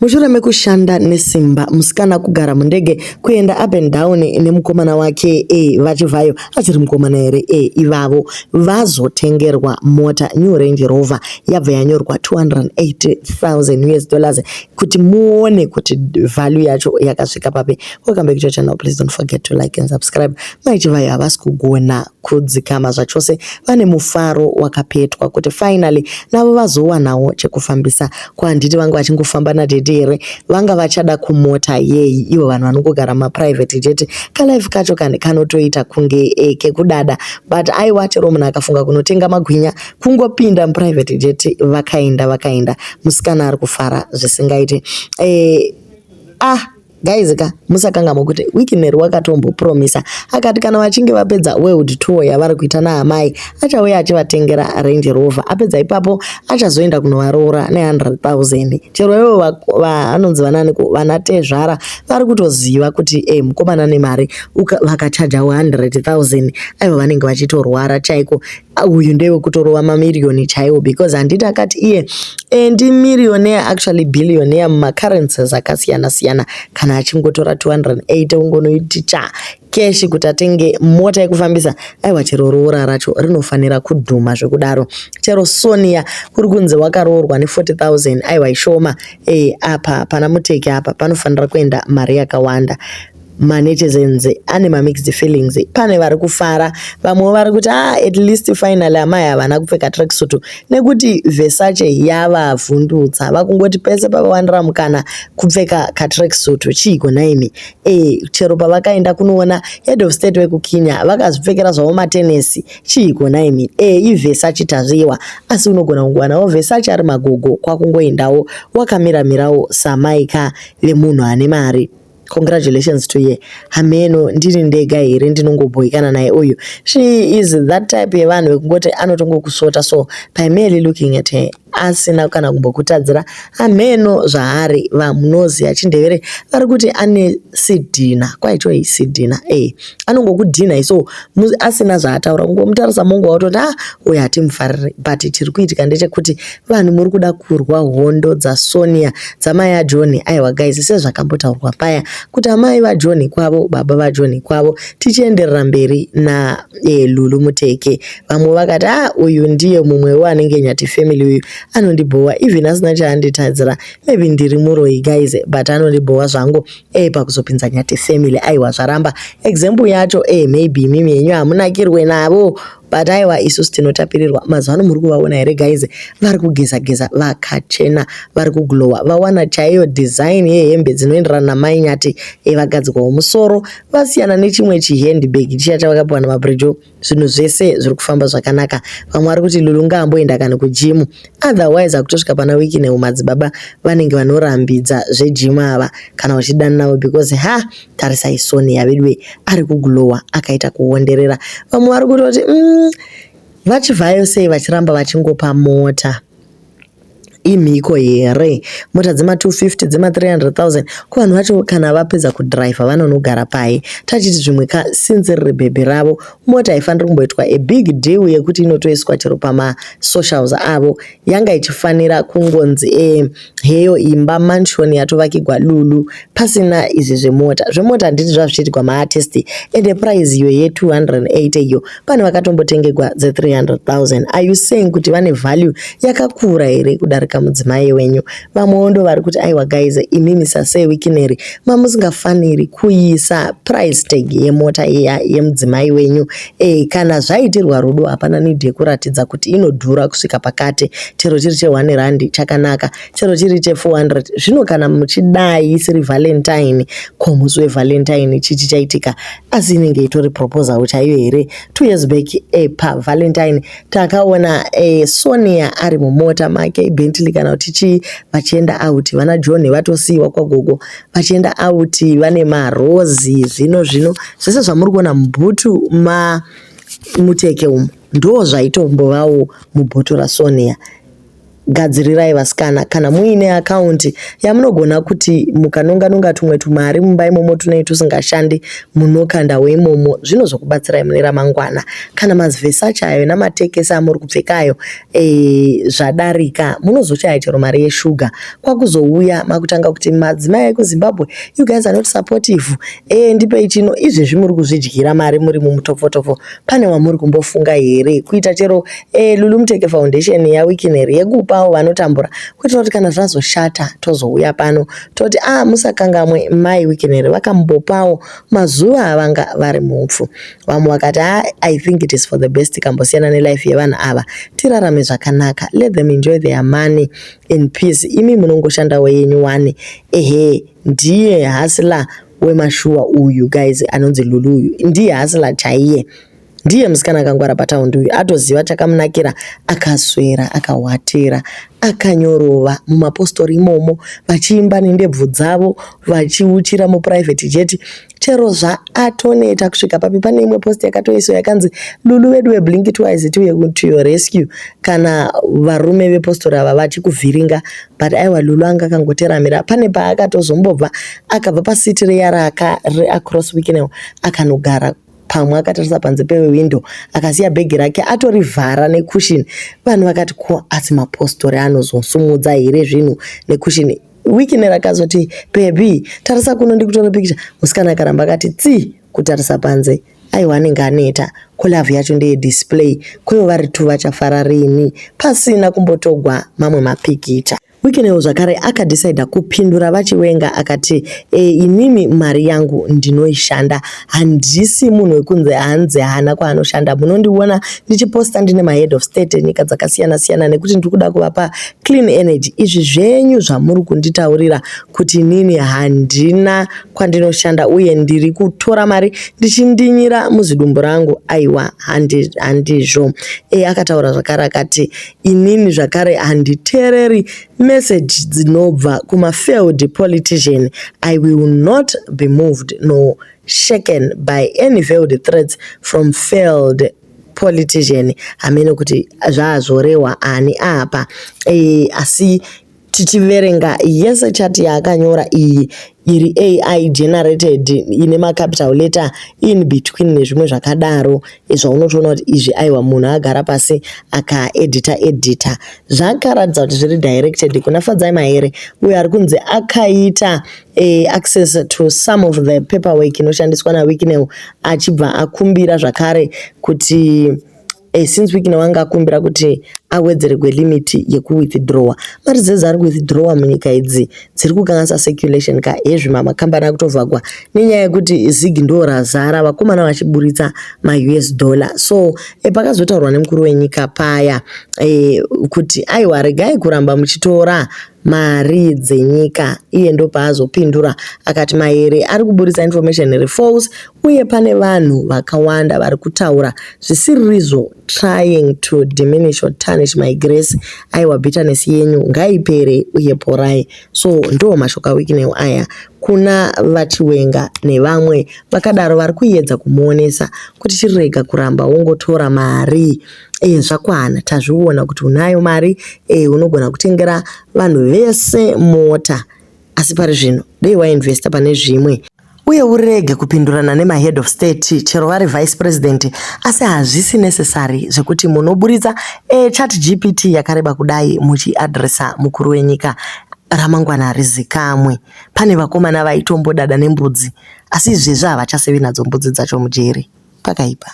Mushure mekushanda nesimba musikana kugara mundege kuenda up and down nemukomana wake vachibvayo achiri mukomana here ivavo vazotengerwa mota New Range Rover yabva yanyorwa $280,000 kuti muone kuti value yacho yakasvika papi. Welcome back to your channel. Please don't forget to like and subscribe. Maichivai havasi kugona kudzikama zvachose, vane mufaro wakapetwa kuti finally navo vazowanawo chekufambisa. Kwanditi vanga vachingofamba nadhedhe here, vanga vachada kumota yei ivo vanhu vanongogara maprivate jet kalife kacho kanotoita kunge kekudada, but aiwa chero munhu akafunga kunotenga magwinya kungopinda muprivate jet vakaenda musikana ari kufara zvisingaiti. Guys, musakanga mokuti Wikineri wakatombopromisa akati kana vachinge vapedza world tour yavari kuita naamai achauya achivatengera Range Rover, apedza ipapo achazoenda kunovaroora ne100,000. chero ivo vanonzi vanani vanatezvara vari kutoziva kuti mukomana nemari vakachajawo 100,000 aivo vanenge vachitorwara chaiko. Uyu ndewe kutorova mamiriyoni chaiwo, because handiti akati iye ndi millionaire actually billionaire mumacurrencies akasiyana siyana. Kana achingotora 280 ungonoiti keshi kuti atenge mota yekufambisa, aiwa chero roora racho rinofanira kudhuma zvekudaro. Chero Sonia kuri kunze wakaroorwa ne40,000 aiwa ishoma. Apa pana muteke apa panofanira kuenda mari yakawanda. Manetizenze ane mixed feelings. Pane vari kufara, vamwe vari kuti at least finally amai havana kupfeka tracksuit nekuti Versace yavavhundutsa, vakungoti pese pavawanira mukana kupfeka katracksuit chiko naimi. Chero pavakaenda kunoona head of state wekukenya vakazvipfekera zvavo matenesi chiko naimi. iVersace tazviwa, asi unogona kungwanawo Versace ari magogo kwakungoendawo wakamiramirawo samaika vemunhu ane mari. Congratulations to ye. Hameno ndiri ndega here ndinongobhoikana naye uyu. She is that type yevanhu vekungoti anotongokusota, so primarily looking at her asina kana kumbokutadzira. Hameno zvaari vamunozi achindevere vari kuti ane sidhina, kwaitoi sidhina. Anongokudhina iso asina zvaataura, kungomutarisa mongo watoti uyu hatimufariri, but chiri kuitika ndechekuti vanhu muri kuda kurwa hondo dzaSonia dzamai aJohn. Aiwa guys, sezvakambotaurwa paya kuti amai vaJohn kwavo, baba vaJohn kwavo, tichienderera mberi na Lulu Muteke, vamwe vakati uyu ndiye mumwe wanenge nyati family uyu anondibhowa, even asina chaanditadzira, maybe ndiri muroi guys, but anondibhowa zvangu pakuzopinza nyati family. Aiwa zvaramba example yacho maybe mimi yenyu hamunakirwe navo, but aiwa isusu tinotapirirwa. Mazano muri kuvaona here guys, vari kugeza vakachena, vari kuglowa, vawana chaiyo design yehembe dzinoenderana namai nyati vagadzikwawo musoro, vasiyana nechimwe chihandbag chiya chavakapiwa namabrejo. Zvinhu zvese zviri kufamba zvakanaka. Vamwe vari kuti Lulu ngaamboenda kana kujimu, otherwise akutosvika pana Wikineu madzibaba vanenge vanorambidza zvejimu ava kana vachidana navo, because tarisai Sonia vedwe ari kuglowa akaita kuonderera. Vamwe vari kutoti vachibvayo sei vachiramba vachingopa mota imhiko here, mota dzema250 dzema300,000 kuvanhu vacho kana vapedza kudhiraivha vanonogara pai. Tachiti zvimwe since riri bhebhi ravo, mota haifaniri kumboitwa a big deal yekuti inotoiswa chero pamasocials avo. Yanga ichifanira kungonzi heyo imba mansion yatovakigwa Lulu pasina izvi zvemota. Zvemota handiti zvazvichiitikwa maartist, and price iyo ye280 iyo pane vakatombotengerwa dze300,000. Are you saying kuti vane value yakakura here kudarika mudzimai wenyu? Vamwe ndo vari kuti aiwa guys, imimi sasei Wikineri mamusingafaniri kuisa price tag yemota yemudzimai wenyu. Kana zvaitirwa rudo hapana need yekuratidza kuti inodhura kusvika pakati. Chero chiri che1 rand chakanaka, chero chiri che400. Zvino kana muchidai isiri Valentine, musi weValentine chichi chaitika, asi inenge itori proposal chaiyo here. 2 years back pa Valentine takaona Sonia ari mumota make Bentley kana kuti vachienda out, vana John vatosiiwa kwagogo vachienda out, vane marozi zvino zvese zvamuri kuona mubhutu muteke umu ndo zvaitombovawo mubhutu raSonia. gadzirirai vasikana kana muine akaunti yamunogona kuti mukanonga tumwe tumari mumba imomo tunei tusingashandi munokandawo imomo zvinozokubatsirai mune ramangwana. Kana mazivhesachi ayo namatekesi amuri kupfekayo zvadarika munozochaya chero mari yeshuga kwakuzouya makutanga kuti madzimai ekuZimbabwe you guys are not supportive ndipei chino. Izvezvi muri kuzvidyira mari muri mumutofotofo. Pane wamuri kumbofunga here kuita chero Lulu Muteke Foundation yaWikinary yekupawo vanotambura kuitira kuti kana zvazoshata tozouya pano toti musakangamwe mai Wikinary vakambopawo mazuva avanga vari mupfu. Vamwe vakati I think it is for the best kambosiyana nelife yevanhu ava tirarame zvakanaka, let them enjoy their money in peace. Imi munongoshandawo yenyu wane. Ndiye hasila wemashuwa uyu guys anonzi Lulu uyu ndiye hasila chaiye. Ndiye musikana akangwara pataundi uyu atoziva chakamunakira akaswera akawatira akanyorova mumapostori imomo vachiimba nendebvu dzavo vachiuchira muprivate jet. Chero zvaatoneta kusvika papi pane imwe post yakatoiswa yakanzi Lulu wedu weblink twice to your rescue kana varume vepostori ava vachikuvhiringa but aiwa Lulu anga akangoteramira. Pane paakatozombobva akabva pasiti reyara across weekend akanogara pamwe akatarisa panze pewindo akasiya bhegi rake atorivhara nekushini. Vanhu vakati ko asi mapostori anozosumudza here zvinhu nekushini. Wikinary akazoti baby tarisa kuno ndikutora picture. Musikana akaramba akati tsi kutarisa panze. Aiwa anenge aneta kulavu yacho ndeye display kwevo vari tu vachafara rini pasina kumbotogwa mamwe mapikita. Wikinary zvakare akadecida kupindura vachiwenga akati inini mari yangu ndinoishanda, handisi munhu wekunze hanze hana kwaanoshanda. Munondiona ndichiposta ndine mahead of state enyika dzakasiyana siyana nekuti ndiri kuda kuvapa clean energy. Izvi zvenyu zvamuri kunditaurira kuti inini handina kwandinoshanda uye ndiri kutora mari ndichindinyira muzvidumbu rangu, aiwa handizvo. Akataura zvakare akati inini zvakare handitereri message dzinobva kuma failed politician. I will not be moved nor shaken by any veiled threats from failed politician. Hamene kuti zvazorehwa ani apa. Asi tichiverenga yese chati yaakanyora iyi iri AI generated ine macapital letter in between nezvimwe zvakadaro zvaunotoona kuti izvi aiwa munhu agara pasi akaedita zvakaratidza kuti zviri directed kuna Fadzai Mahere uyo ari kunzi akaita access to some of the paperwork inoshandiswa naWikinary achibva akumbira zvakare kuti since Wikinary wanga akumbira kuti awedzerwe limit yekuwithdrawa. Mari dzedzi ari kuwithdrawa munyika idzi dziri kukanganisa circulation ka yezvima makambani akutovhagwa nenyaya yekuti zigi ndo razara vakomana vachiburitsa ma-US dollar. So pakazotaurwa nemukuru wenyika paya kuti aiwa regai kuramba muchitora mari dzenyika. Iye ndo paazopindura akati Mahere ari kuburitsa information iri false uye pane vanhu vakawanda vari kutaura zvisiririzvo trying to diminish or tarnish my grace. Aiwa bitterness yenyu ngaipere uye porai. So ndo mashoko aWikinary aya kuna vachiwenga nevamwe vakadaro vari kuedza kumuonesa kuti chirega kuramba wongotora mari. Zvakwana tazviona kuti unayo mari unogona kutengera vanhu vese mota, asi pari zvino dei wainvesta pane zvimwe uye urege kupindurana nemahead of state chero vari vice president. Asi hazvisi necessary zvekuti munoburitsa chat GPT yakareba kudai muchiadresa mukuru wenyika. Ramangwana harizikamwe. Pane vakomana vaitombodada nembudzi asi izvezvi havachasevi nadzo mbudzi dzacho mujeri. Pakaipa.